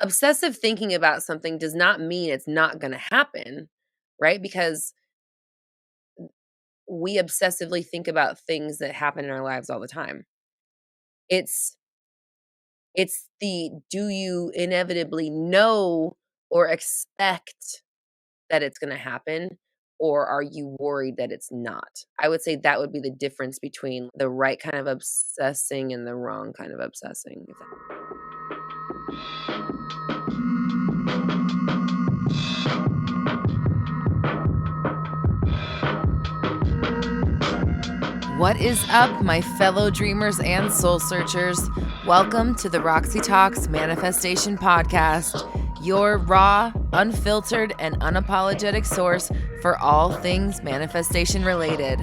Obsessive thinking about something does not mean it's not gonna happen, right? Because we obsessively think about things that happen in our lives all the time. It's it's the do you inevitably know or expect that it's gonna happen, or are you worried that it's not? I would say that would be the difference between the right kind of obsessing and the wrong kind of obsessing, if that. What is up, my fellow dreamers and soul searchers? Welcome to the Roxy Talks Manifestation Podcast, your raw, unfiltered, and unapologetic source for all things manifestation related.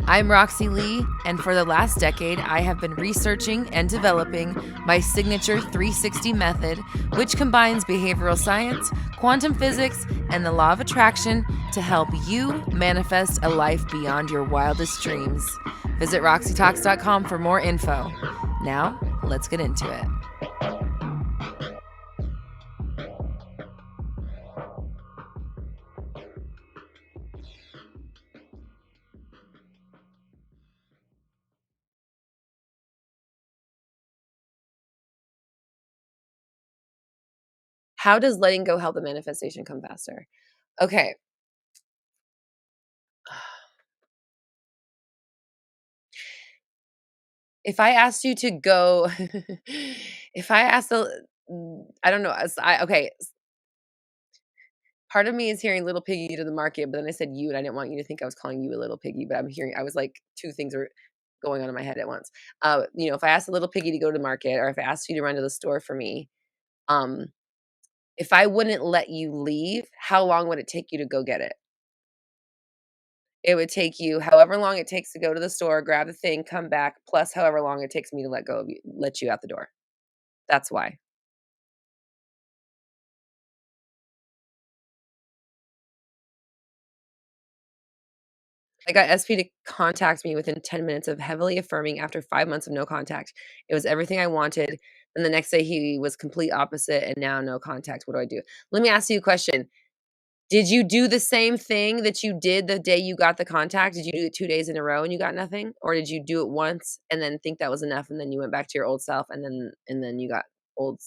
I'm Roxy Lee, and for the last decade, I have been researching and developing my signature 360 method, which combines behavioral science, quantum physics, and the law of attraction to help you manifest a life beyond your wildest dreams. Visit roxytalks.com for more info. Now, let's get into it. How does letting go help the manifestation come faster? Okay. If I asked you to go, if I asked I don't know, okay, part of me is hearing little piggy to the market, but then I said you, and I didn't want you to think I was calling you a little piggy, but I was like, two things were going on in my head at once. If I asked a little piggy to go to market, or if I asked you to run to the store for me, um, if I wouldn't let you leave, how long would it take you to go get it? It would take you however long it takes to go to the store, grab the thing, come back, plus however long it takes me to let you out the door. That's why. I got SP to contact me within 10 minutes of heavily affirming after 5 months of no contact. It was everything I wanted. And the next day he was complete opposite and now no contact. What do I do? Let me ask you a question. Did you do the same thing that you did the day you got the contact? Did you do it 2 days in a row and you got nothing? Or did you do it once and then think that was enough and then you went back to your old self and then you got old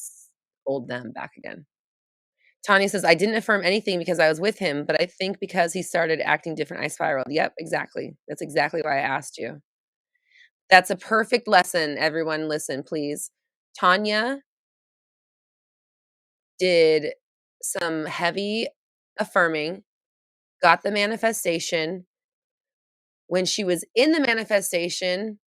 them back again? Tanya says, "I didn't affirm anything because I was with him, but I think because he started acting different, I spiraled." Yep, exactly. That's exactly why I asked you. That's a perfect lesson. Everyone listen, please. Tanya did some heavy affirming, got the manifestation. When she was in the manifestation,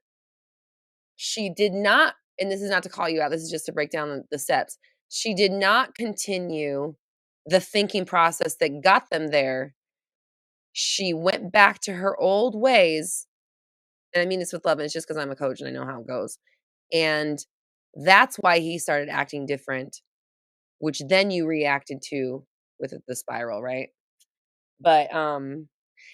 she did not, and this is not to call you out, this is just to break down the steps. She did not continue the thinking process that got them there. She went back to her old ways, and I mean this with love, and it's just because 'cause I'm a coach and I know how it goes, and that's why he started acting different, which then you reacted to with the spiral, right? But,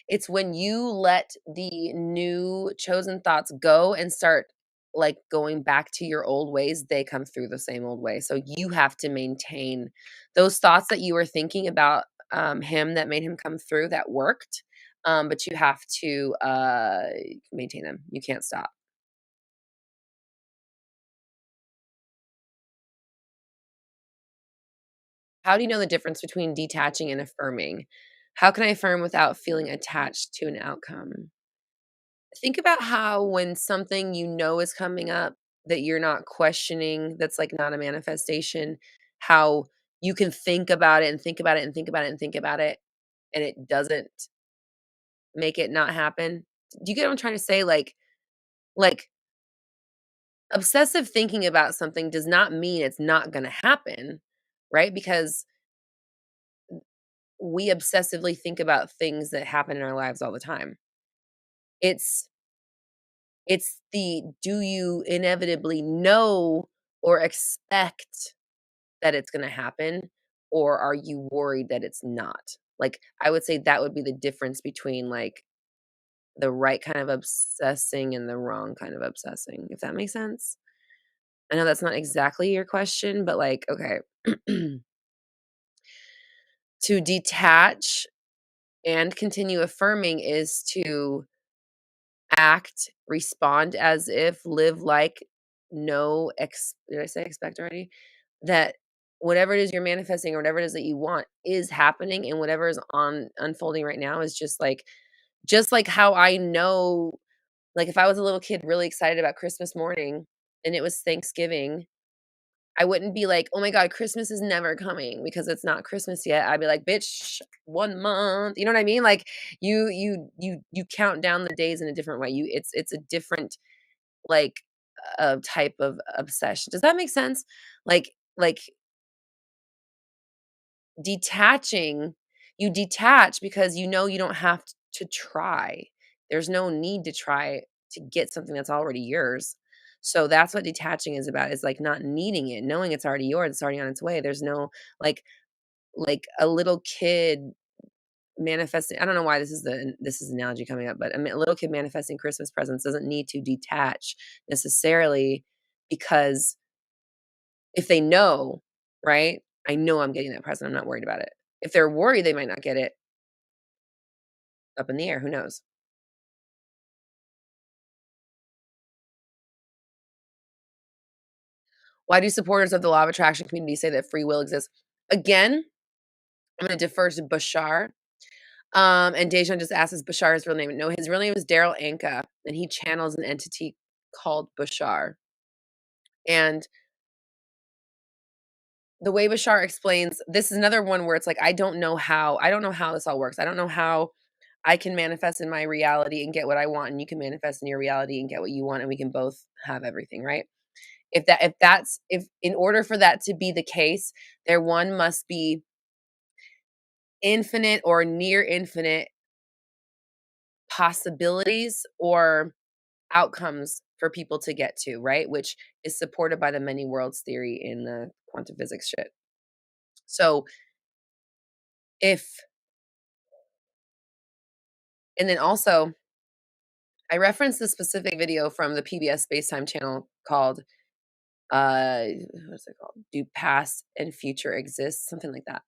it's when you let the new chosen thoughts go and start, like, going back to your old ways, they come through the same old way, so you have to maintain those thoughts that you were thinking about, him that made him come through, that worked, but you have to, maintain them. You can't stop. How do you know the difference between detaching and affirming? How can I affirm without feeling attached to an outcome? Think about how when something you know is coming up that you're not questioning, that's like not a manifestation, how you can think about it and think about it and think about it and think about it, and it doesn't make it not happen. Do you get what I'm trying to say? Like obsessive thinking about something does not mean it's not going to happen, right? Because we obsessively think about things that happen in our lives all the time. It's it's the do you inevitably know or expect that it's gonna happen, or are you worried that it's not? Like, I would say that would be the difference between, like, the right kind of obsessing and the wrong kind of obsessing, if that makes sense? I know that's not exactly your question, but, like, okay. To detach and continue affirming is to act, respond as if, live like, no did I say expect already? That whatever it is you're manifesting or whatever it is that you want is happening, and whatever is on unfolding right now is just like how I know, like, if I was a little kid really excited about Christmas morning and it was Thanksgiving, I wouldn't be like, "Oh my god, Christmas is never coming because it's not Christmas yet." I'd be like, "Bitch, 1 month." You know what I mean? Like, you count down the days in a different way. It's a different, like, type of obsession. Does that make sense? Like detaching, you detach because you know you don't have to try. There's no need to try to get something that's already yours. So that's what detaching is about, is like not needing it, knowing it's already yours, it's already on its way. There's no like like a little kid manifesting. I don't know why this is analogy coming up, but a little kid manifesting Christmas presents doesn't need to detach necessarily, because if they know, right? I know I'm getting that present. I'm not worried about it. If they're worried they might not get it, up in the air, who knows? Why do supporters of the law of attraction community say that free will exists? Again, I'm going to defer to Bashar. And Dejan just asked, is Bashar his real name? No, his real name is Daryl Anka, and he channels an entity called Bashar. And the way Bashar explains, this is another one where it's like, I don't know how this all works. I don't know how I can manifest in my reality and get what I want, and you can manifest in your reality and get what you want, and we can both have everything, right? If in order for that to be the case, there one must be infinite or near infinite possibilities or outcomes for people to get to, right? Which is supported by the many worlds theory in the quantum physics shit. So if and then also I referenced a specific video from the PBS Spacetime channel called what's it called? Do past and future exist? Something like that.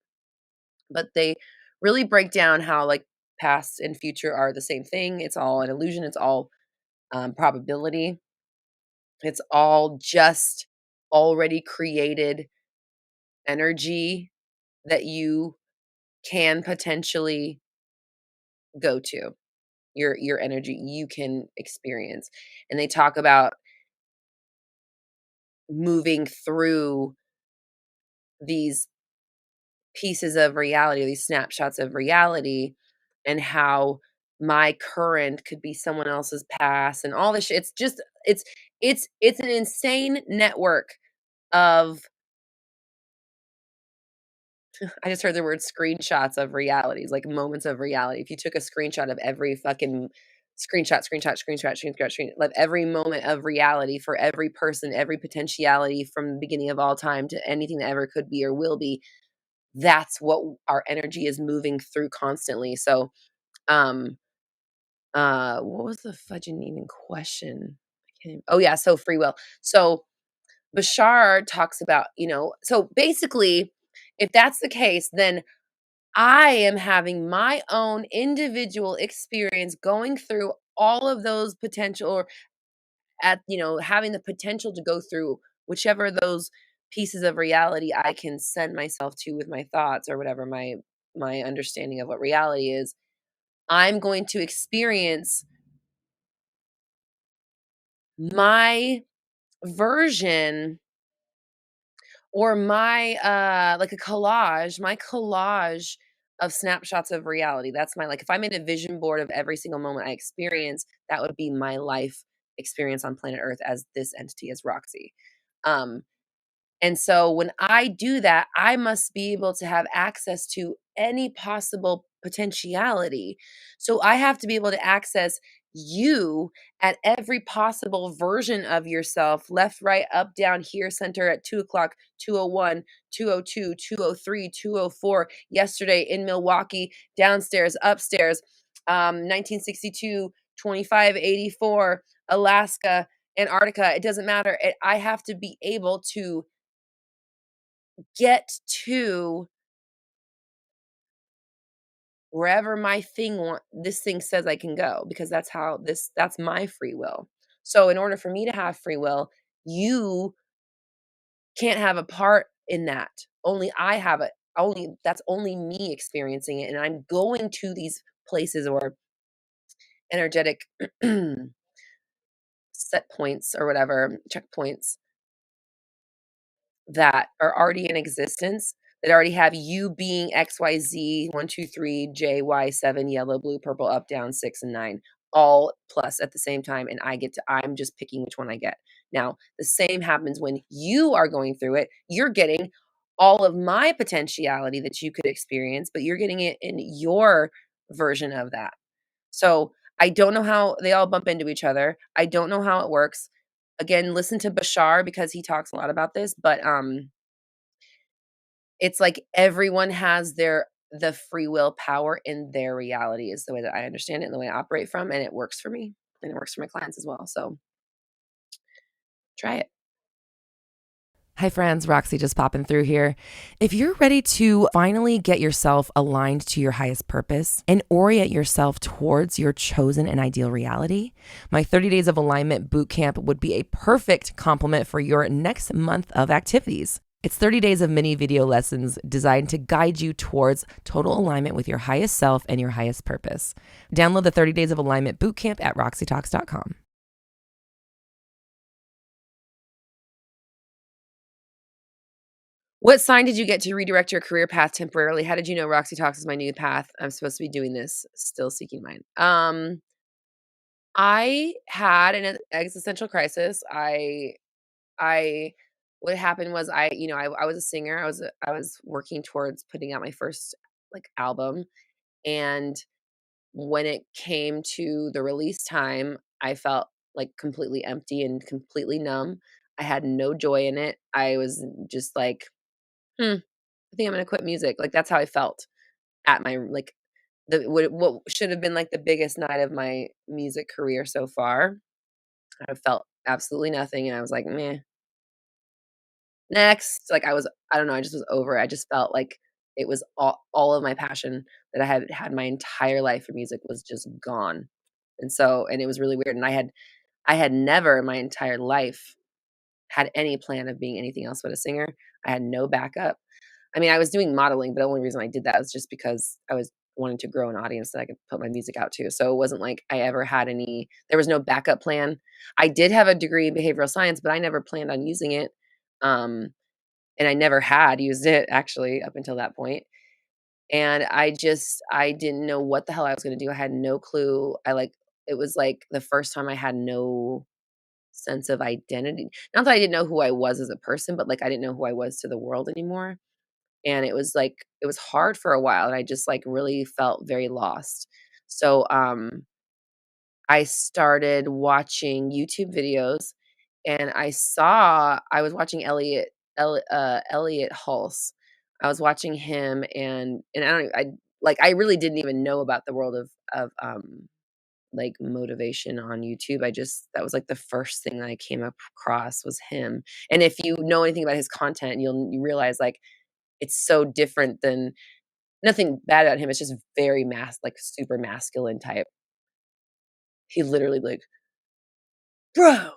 But they really break down how, like, past and future are the same thing. It's all an illusion. It's all probability. It's all just already created energy that you can potentially go to. Your energy you can experience. And they talk about moving through these pieces of reality, these snapshots of reality, and how my current could be someone else's past and all this shit. It's just it's an insane network of I just heard the word screenshots of realities, like moments of reality. If you took a screenshot of every fucking like every moment of reality for every person, every potentiality from the beginning of all time to anything that ever could be or will be, that's what our energy is moving through constantly. So, um, what was the fudging even question? Oh yeah, so free will. So Bashar talks about, so basically, if that's the case, then I am having my own individual experience going through all of those potential or having the potential to go through whichever of those pieces of reality I can send myself to with my thoughts or whatever my understanding of what reality is. I'm going to experience my version or my like a collage, my collage of snapshots of reality. That's my, like, if I made a vision board of every single moment I experience, that would be my life experience on planet Earth as this entity, as Roxy. Um And so when I do that, I must be able to have access to any possible potentiality. So I have to be able to access you at every possible version of yourself, left, right, up, down, here, center at 2 o'clock, 2:01, 2:02, 2:03, 2:04, yesterday in Milwaukee, downstairs, upstairs, 1962, 2584, Alaska, Antarctica, it doesn't matter. I have to be able to get to wherever this thing says I can go, because that's my free will. So in order for me to have free will, you can't have a part in that. Only I have it. Only that's only me experiencing it, and I'm going to these places or energetic set points or whatever, checkpoints that are already in existence, that already have you being XYZ, 1, 2, 3, J, Y, 7, yellow, blue, purple, up, down, 6, and 9, all plus at the same time. And I'm just picking which one I get. Now, the same happens when you are going through it. You're getting all of my potentiality that you could experience, but you're getting it in your version of that. So I don't know how they all bump into each other. I don't know how it works. Again, listen to Bashar because he talks a lot about this, but it's like everyone has the free will power in their reality is the way that I understand it and the way I operate from, and it works for me and it works for my clients as well. So try it. Hi, friends. Roxy just popping through here. If you're ready to finally get yourself aligned to your highest purpose and orient yourself towards your chosen and ideal reality, my 30 Days of Alignment Bootcamp would be a perfect complement for your next month of activities. It's 30 days of mini video lessons designed to guide you towards total alignment with your highest self and your highest purpose. Download the 30 Days of Alignment Bootcamp at roxytalks.com. What sign did you get to redirect your career path temporarily? How did you know Roxy Talks is my new path? I'm supposed to be doing this, still seeking mine. I had an existential crisis. I what happened was I was a singer. I was working towards putting out my first like album, and when it came to the release time, I felt like completely empty and completely numb. I had no joy in it. I was just like, I think I'm gonna quit music. Like that's how I felt at my like what should have been like the biggest night of my music career so far. I felt absolutely nothing, and I was like, meh. Next, like, I don't know, I just was over it. I just felt like it was all of my passion that I had had my entire life for music was just gone. And it was really weird, and I had never in my entire life had any plan of being anything else but a singer. I had no backup. I mean, I was doing modeling, but the only reason I did that was just because I was wanting to grow an audience that I could put my music out to. So it wasn't like I ever had there was no backup plan. I did have a degree in behavioral science, but I never planned on using it. Um, and I never had used it actually up until that point. And I didn't know what the hell I was gonna do. I had no clue. It was like the first time I had no sense of identity. Not that I didn't know who I was as a person, but like I didn't know who I was to the world anymore. And it was hard for a while, and I just like really felt very lost. So I started watching YouTube videos, and I was watching Elliot Hulse. I was watching him, and I don't e, I really didn't even know about the world of like motivation on YouTube. That was like the first thing that I came across was him. And if you know anything about his content, you realize like it's so different than nothing bad about him. It's just very like super masculine type. He literally like, "Bro,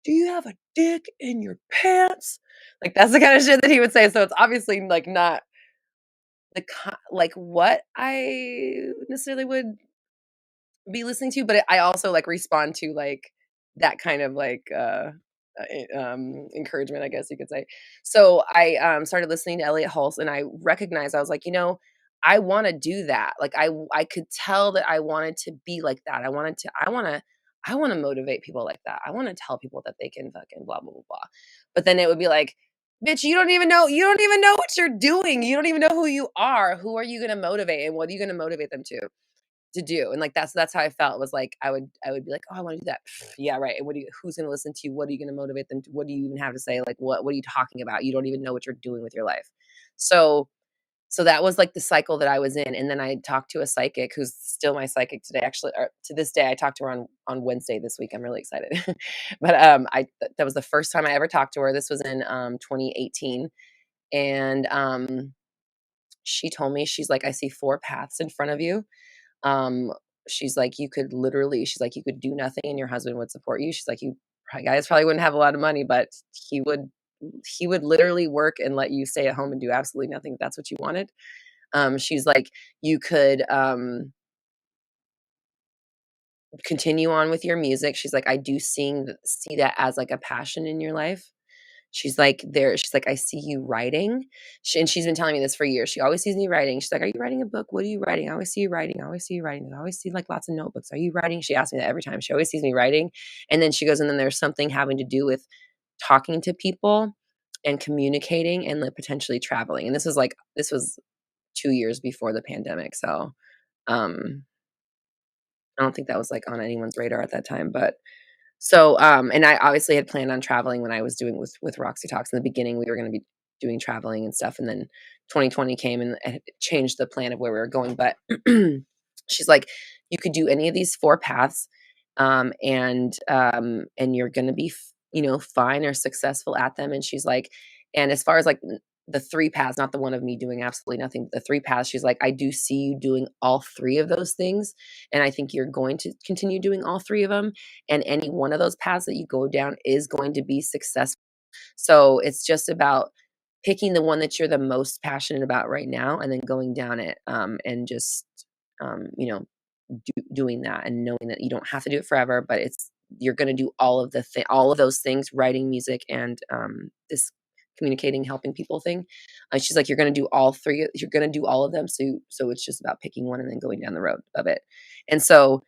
do you have a dick in your pants?" Like, that's the kinda shit that he would say, so it's obviously, like, not like, what I necessarily would be listening to, but I also, like, respond to, like, that kind of, like, encouragement, I guess you could say. So I started listening to Elliot Hulse, and I recognized, I was like, I wanna do that. Like, I could tell that I wanted to be like that. I wanna motivate people like that. I wanna tell people that they can fucking blah, blah, blah, blah. But then it would be like, "Bitch, you don't even know what you're doing. You don't even know who you are. Who are you gonna motivate, and what are you gonna motivate them to do?" And, like, that's how I felt was, like, I would be like, "Oh, I wanna do that." Yeah, right, and who's gonna listen to you? What are you gonna motivate them to? What do you even have to say? Like, what are you talking about? You don't even know what you're doing with your life. So, So that was like the cycle that I was in, and then I talked to a psychic who's still my psychic today, actually, or to this day. I talked to her on Wednesday this week. I'm really excited. But, that was the first time I ever talked to her. This was in, 2018, and, she told me, she's like, "I see 4 paths in front of you." Um, she's like, "You could literally," she's like, "You could do nothing and your husband would support you." She's like, "You guys probably wouldn't have a lot of money, but he would he would literally work and let you stay at home and do absolutely nothing if that's what you wanted." She's like, "You could, continue on with your music." She's like, "I do see that as, like, a passion in your life." She's like, "I see you writing." And she's been telling me this for years. She always sees me writing. She's like, "Are you writing a book? What are you writing? I always see you writing. I always see you writing. I always see, like, lots of notebooks. Are you writing?" She asks me that every time. She always sees me writing, and then she goes, "And then there's something having to do with talking to people and communicating and, like, potentially traveling." And this was 2 years before the pandemic, so, um, I don't think that was, like, on anyone's radar at that time, but so, and I obviously had planned on traveling when I was doing with Roxy Talks. In the beginning, we were gonna be doing traveling and stuff, and then 2020 came and it changed the plan of where we were going, but she's like, "You could do any of these 4 paths, and you're gonna be fine or successful at them." And she's like, and as far as, like, the 3 paths, not the one of me doing absolutely nothing, but the 3 paths, she's like, "I do see you doing all 3 of those things, and I think you're going to continue doing all 3 of them, and any one of those paths that you go down is going to be successful. So it's just about picking the one that you're the most passionate about right now and then going down it, and just, um, you know, doing that and knowing that you don't have to do it forever, but you're going to do all of those things, writing, music, and this communicating, helping people thing." She's like, "You're going to do all 3. You're going to do all of them. So it's just about picking one and then going down the road of it." And so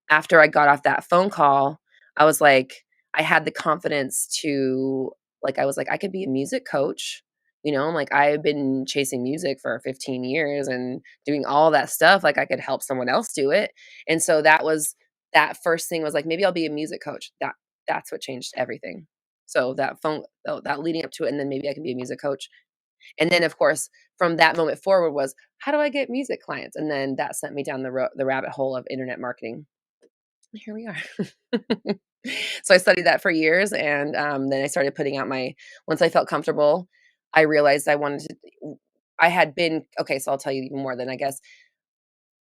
after I got off that phone call, I was like, I had the confidence to, like, I was like, "I could be a music coach." I'm like, "I've been chasing music for 15 years and doing all that stuff, like, I could help someone else do it." And so that first thing was like, maybe I'll be a music coach. That's what changed everything. So that leading up to it, and then maybe I can be a music coach. And then, of course, from that moment forward was, how do I get music clients? And then that sent me down the rabbit hole of internet marketing. Here we are. So I studied that for years, and, then I started putting out my once I felt comfortable, I realized I wanted to I had been okay, so I'll tell you even more than I guess.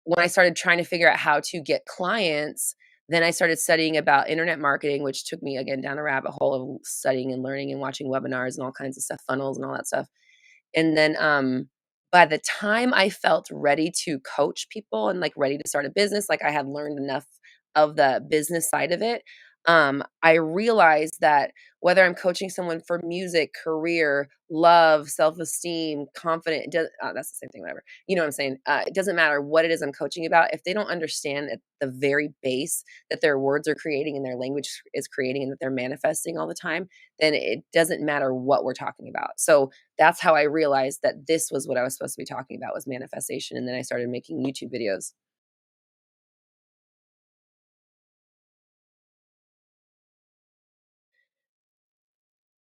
When I started trying to figure out how to get clients, then I started studying about internet marketing, which took me again down a rabbit hole of studying and learning and watching webinars and all kinds of stuff, funnels and all that stuff. And then, by the time I felt ready to coach people and, like, ready to start a business, like, I had learned enough of the business side of it, I realized that whether I'm coaching someone for music, career, love, self-esteem, confident, it does that's the same thing, whatever. You know what I'm saying? It doesn't matter what it is I'm coaching about. If they don't understand at the very base that their words are creating and their language is creating and that they're manifesting all the time, then it doesn't matter what we're talking about. So that's how I realized that this was what I was supposed to be talking about, was manifestation, and then I started making YouTube videos.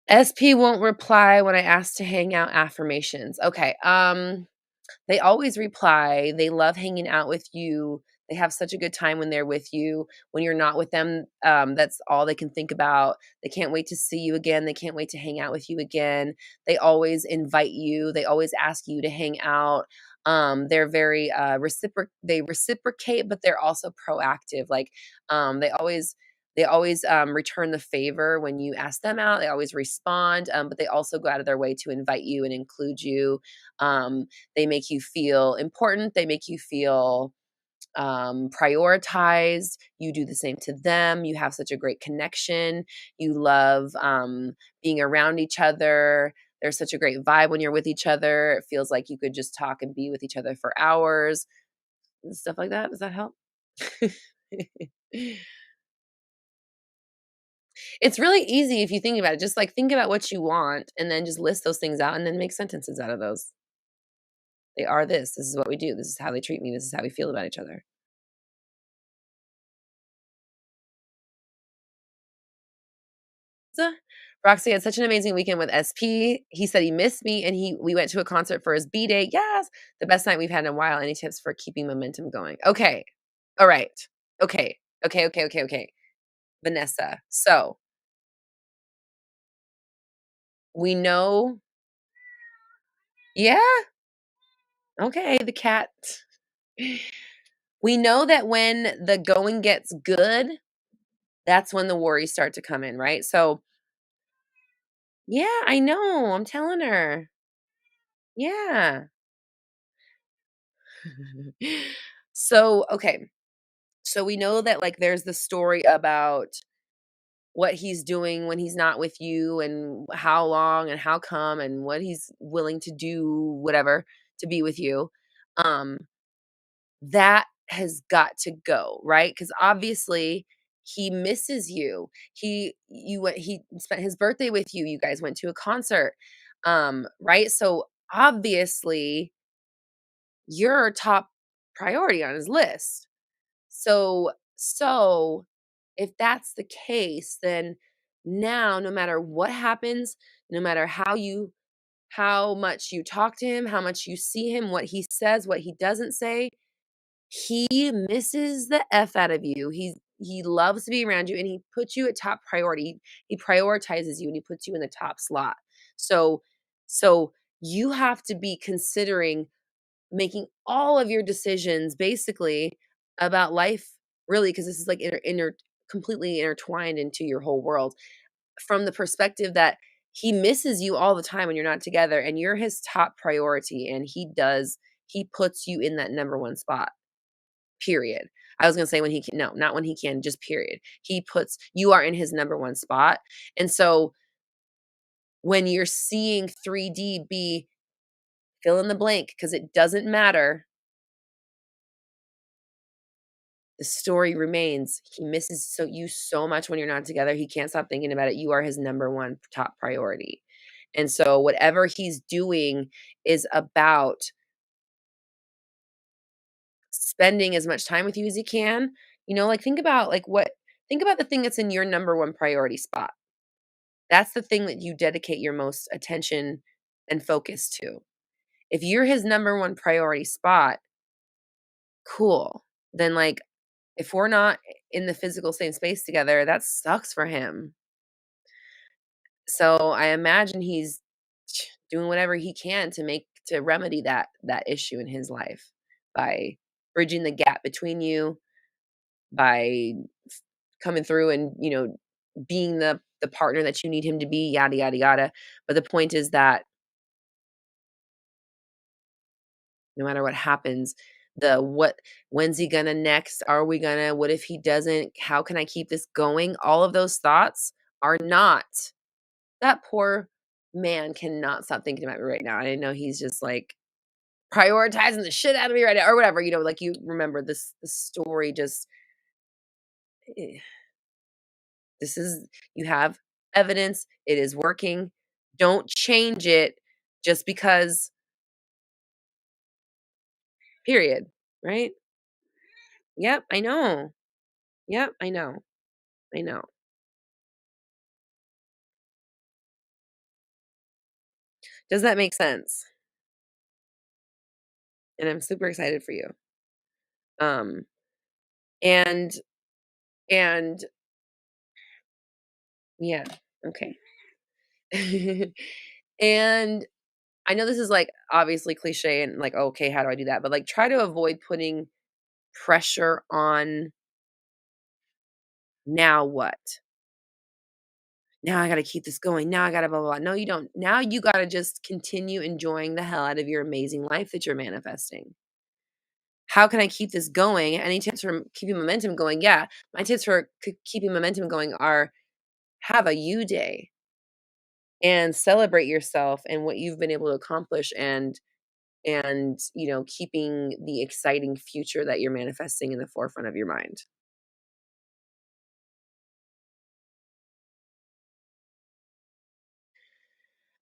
SP won't reply when I ask to hang out affirmations. Okay, they always reply. They love hanging out with you. They have such a good time when they're with you. When you're not with them, that's all they can think about. They can't wait to see you again. They can't wait to hang out with you again. They always invite you. They always ask you to hang out. They're very they reciprocate, but they're also proactive. Like, they always return the favor when you ask them out. They always respond, but they also go out of their way to invite you and include you. They make you feel important. They make you feel prioritized. You do the same to them. You have such a great connection. You love being around each other. There's such a great vibe when you're with each other. It feels like you could just talk and be with each other for hours and stuff like that. Does that help? It's really easy if you think about it. Just, like, think about what you want and then just list those things out and then make sentences out of those. They are this. This is what we do. This is how they treat me. This is how we feel about each other. Roxy had such an amazing weekend with SP. He said he missed me and we went to a concert for his B-day. Yes, the best night we've had in a while. Any tips for keeping momentum going? Okay. All right. Okay. Okay. Vanessa. So, we know yeah, okay, the cat. We know that when the going gets good, that's when the worries start to come in, right? So, yeah, I know. I'm telling her. Yeah. So, okay. So we know that like there's the story about what he's doing when he's not with you and how long and how come and what he's willing to do whatever to be with you. Um that has got to go, right? Cuz obviously he misses you. He spent his birthday with you. You guys went to a concert. Right? So obviously you're top priority on his list. So if that's the case, then now no matter what happens, no matter how much you talk to him, how much you see him, what he says, what he doesn't say, he misses the F out of you. He loves to be around you and he puts you at top priority. He prioritizes you and he puts you in the top slot. So so you have to be considering making all of your decisions basically about life really because this is like completely intertwined into your whole world from the perspective that he misses you all the time when you're not together and you're his top priority and he puts you in that number one spot, period. I was going to say when he can, no, not when he can, just period. He puts you are in his number one spot. And so when you're seeing 3D be fill in the blank because it doesn't matter, the story remains he misses you so much when you're not together. He can't stop thinking about it. You are his number one top priority. And so whatever he's doing is about spending as much time with you as he can. Like think about the thing that's in your number one priority spot. That's the thing that you dedicate your most attention and focus to. If you're his number one priority spot, cool. Then like if we're not in the physical same space together, that sucks for him. So I imagine he's doing whatever he can to remedy that issue in his life by bridging the gap between you, by coming through and, being the partner that you need him to be, yada yada yada. But the point is that no matter what happens, when's he gonna next? Are we gonna, what if he doesn't? How can I keep this going? All of those thoughts are not that poor man cannot stop thinking about me right now. I know he's just like prioritizing the shit out of me right now or whatever, like you remember this story just eh, this is you have evidence, it is working. Don't change it just because period, right? Yep, I know. Yep, I know. I know. Does that make sense? And I'm super excited for you. Um and and yeah, okay. And I know this is like obviously cliche and like, okay, how do I do that? But like try to avoid putting pressure on now what? Now I got to keep this going. Now I got to blah, blah, blah. No, you don't. Now you got to just continue enjoying the hell out of your amazing life that you're manifesting. How can I keep this going? Any tips for keeping momentum going? Yeah. My tips for keeping momentum going are have a you day and celebrate yourself and what you've been able to accomplish and keeping the exciting future that you're manifesting in the forefront of your mind.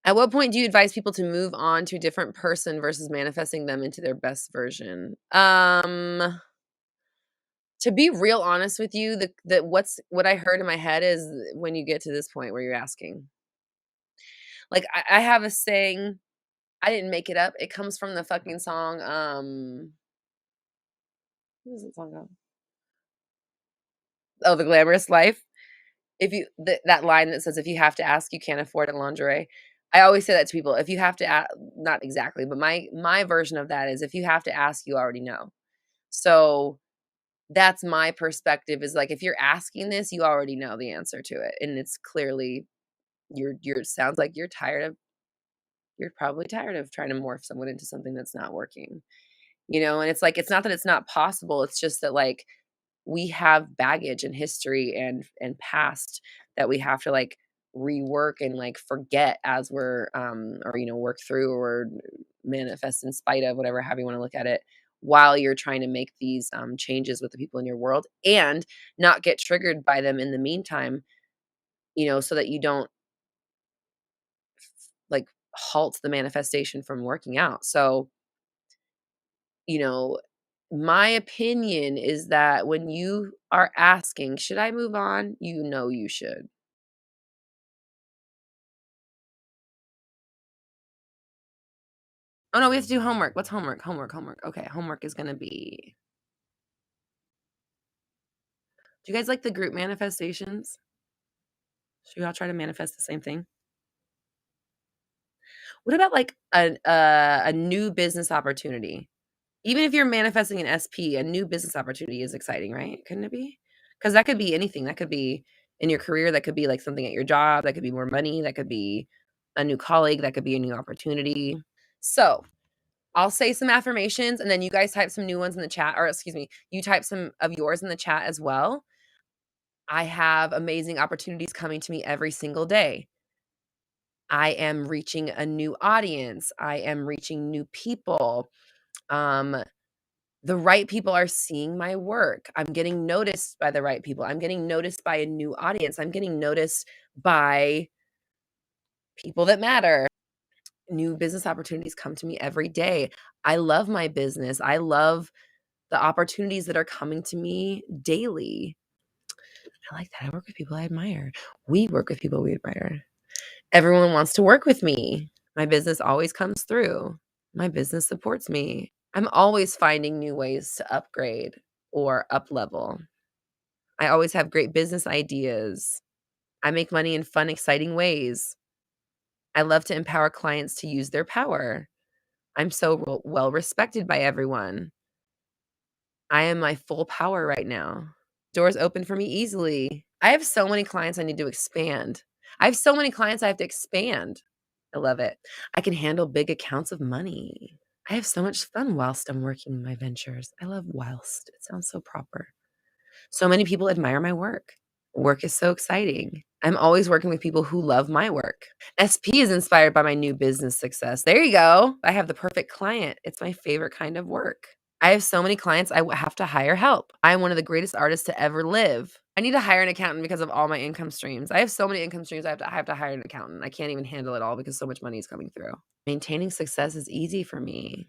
At what point do you advise people to move on to a different person versus manifesting them into their best version? To be real honest with you, what I heard in my head is when you get to this point where you're asking. Like, I have a saying, I didn't make it up. It comes from the fucking song, what is the song called? Oh, The Glamorous Life. If you that line that says, "If you have to ask, you can't afford it," lingerie. I always say that to people. If you have to not exactly, but my version of that is, if you have to ask, you already know. So, that's my perspective, is like, if you're asking this, you already know the answer to it, and it's clearly you're sounds like you're probably tired of trying to morph someone into something that's not working, and it's like, it's not that it's not possible, it's just that, like, we have baggage and history and past that we have to, like, rework and, like, forget as we're, or, work through or manifest in spite of, whatever, how you wanna look at it, while you're trying to make these, changes with the people in your world, and not get triggered by them in the meantime, so that you don't, like, halt the manifestation from working out. So, you know, my opinion is that when you are asking, "Should I move on?" You know you should. Oh, no, we have to do homework. What's homework? Homework, homework. Okay, homework is gonna be, do you guys like the group manifestations? Should we all try to manifest the same thing? What about, like, a new business opportunity? Even if you're manifesting an SP, a new business opportunity is exciting, right? Couldn't it be? Because that could be anything. That could be in your career, that could be, like, something at your job, that could be more money, that could be a new colleague, that could be a new opportunity. So, I'll say some affirmations, and then you guys type some new ones in the chat, or excuse me, you type some of yours in the chat as well. I have amazing opportunities coming to me every single day. I am reaching a new audience. I am reaching new people. Um, the right people are seeing my work. I'm getting noticed by the right people. I'm getting noticed by a new audience. I'm getting noticed by people that matter. New business opportunities come to me every day. I love my business. I love the opportunities that are coming to me daily. I like that. I work with people I admire. We work with people we admire. Everyone wants to work with me. My business always comes through. My business supports me. I'm always finding new ways to upgrade or up level. I always have great business ideas. I make money in fun, exciting ways. I love to empower clients to use their power. I'm so well respected by everyone. I am my full power right now. Doors open for me easily. I have so many clients I need to expand. I have so many clients I have to expand. I love it. I can handle big accounts of money. I have so much fun whilst I'm working my ventures. I love whilst. It sounds so proper. So many people admire my work. Work is so exciting. I'm always working with people who love my work. SP is inspired by my new business success. There you go. I have the perfect client. It's my favorite kind of work. I have so many clients, I have to hire help. I'm one of the greatest artists to ever live. I need to hire an accountant because of all my income streams. I have so many income streams, I have to hire an accountant. I can't even handle it all because so much money is coming through. Maintaining success is easy for me.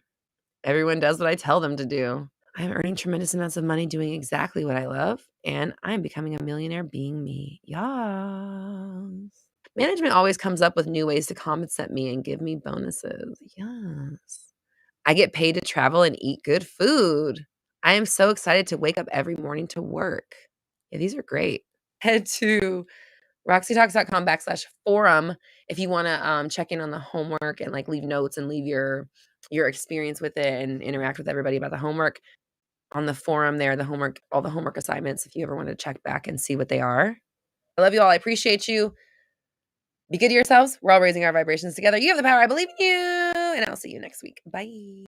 Everyone does what I tell them to do. I'm earning tremendous amounts of money doing exactly what I love, and I'm becoming a millionaire being me. Yes. Management always comes up with new ways to compensate me and give me bonuses. Yes. I get paid to travel and eat good food. I am so excited to wake up every morning to work. Yeah, these are great. Head to roxytalks.com/forum if you wanna, check in on the homework and, like, leave notes and leave your experience with it and interact with everybody about the homework on the forum there, the homework, all the homework assignments, if you ever wanna check back and see what they are. I love you all. I appreciate you. Be good to yourselves. We're all raising our vibrations together. You have the power. I believe in you, and I'll see you next week. Bye.